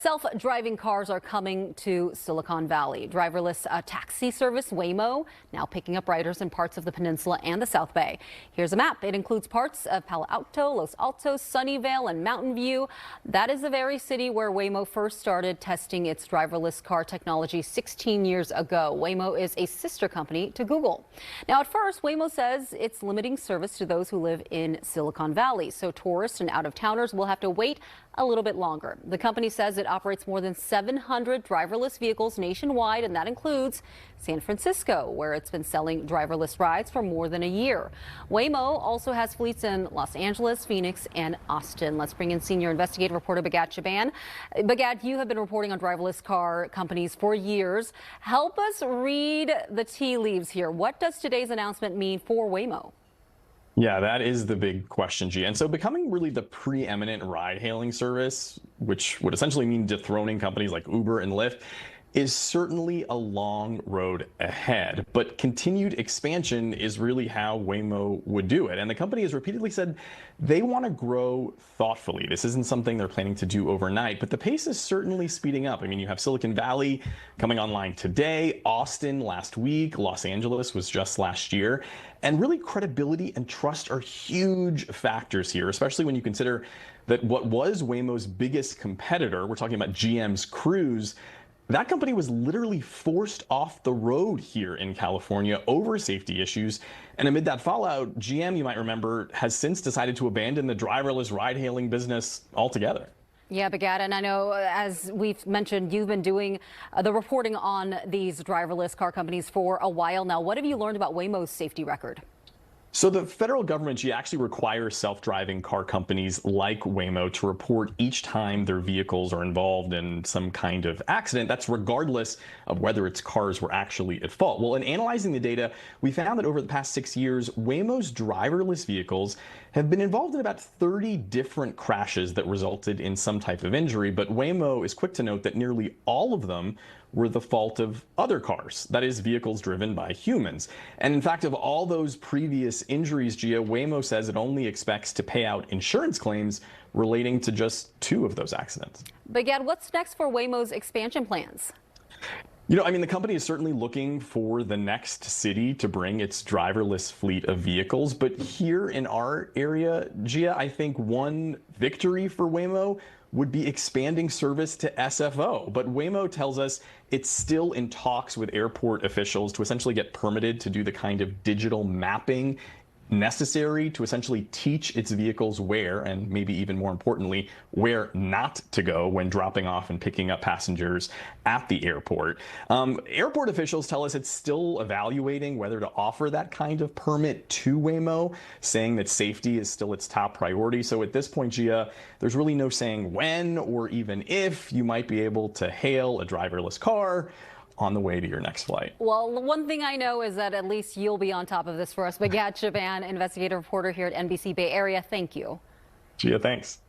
Self-driving cars are coming to Silicon Valley. Driverless taxi service Waymo now picking up riders in parts of the peninsula and the South Bay. Here's a map. It includes parts of Palo Alto, Los Altos, Sunnyvale, and Mountain View. That is the very city where Waymo first started testing its driverless car technology 16 years ago. Waymo is a sister company to Google. Now, at first, Waymo says it's limiting service to those who live in Silicon Valley, so tourists and out-of-towners will have to wait a little bit longer. The company says it operates more than 700 driverless vehicles nationwide, and that includes San Francisco, where it's been selling driverless rides for more than a year. Waymo also has fleets in Los Angeles, Phoenix, and Austin. Let's bring in senior investigative reporter Bigad Shaban. Bigad, you have been reporting on driverless car companies for years. Help us read the tea leaves here. What does today's announcement mean for Waymo? Yeah, that is the big question, G. And so becoming really the preeminent ride-hailing service, which would essentially mean dethroning companies like Uber and Lyft, is certainly a long road ahead. But continued expansion is really how Waymo would do it. And the company has repeatedly said they want to grow thoughtfully. This isn't something they're planning to do overnight, but the pace is certainly speeding up. I mean, you have Silicon Valley coming online today, Austin last week, Los Angeles was just last year. And really, credibility and trust are huge factors here, especially when you consider that what was Waymo's biggest competitor, we're talking about GM's Cruise, that company was literally forced off the road here in California over safety issues. And amid that fallout, GM, you might remember, has since decided to abandon the driverless ride-hailing business altogether. Yeah, Bigad, and I know, as we've mentioned, you've been doing the reporting on these driverless car companies for a while now. What have you learned about Waymo's safety record? So the federal government actually requires self-driving car companies like Waymo to report each time their vehicles are involved in some kind of accident. That's regardless of whether its cars were actually at fault. Well, in analyzing the data, we found that over the past 6 years, Waymo's driverless vehicles have been involved in about 30 different crashes that resulted in some type of injury. But Waymo is quick to note that nearly all of them were the fault of other cars, that is, vehicles driven by humans. And in fact, of all those previous injuries, Gia, Waymo says it only expects to pay out insurance claims relating to just 2 of those accidents. Bigad, what's next for Waymo's expansion plans? The company is certainly looking for the next city to bring its driverless fleet of vehicles. But here in our area, Gia, I think one victory for Waymo would be expanding service to SFO. But Waymo tells us it's still in talks with airport officials to essentially get permitted to do the kind of digital mapping necessary to essentially teach its vehicles where, and maybe even more importantly, where not to go when dropping off and picking up passengers at the airport. Airport officials tell us it's still evaluating whether to offer that kind of permit to Waymo, saying that safety is still its top priority. So at this point, Gia, there's really no saying when or even if you might be able to hail a driverless car on the way to your next flight. Well, one thing I know is that at least you'll be on top of this for us. Bigad Shaban, investigative reporter here at NBC Bay Area. Thank you. Gia, thanks.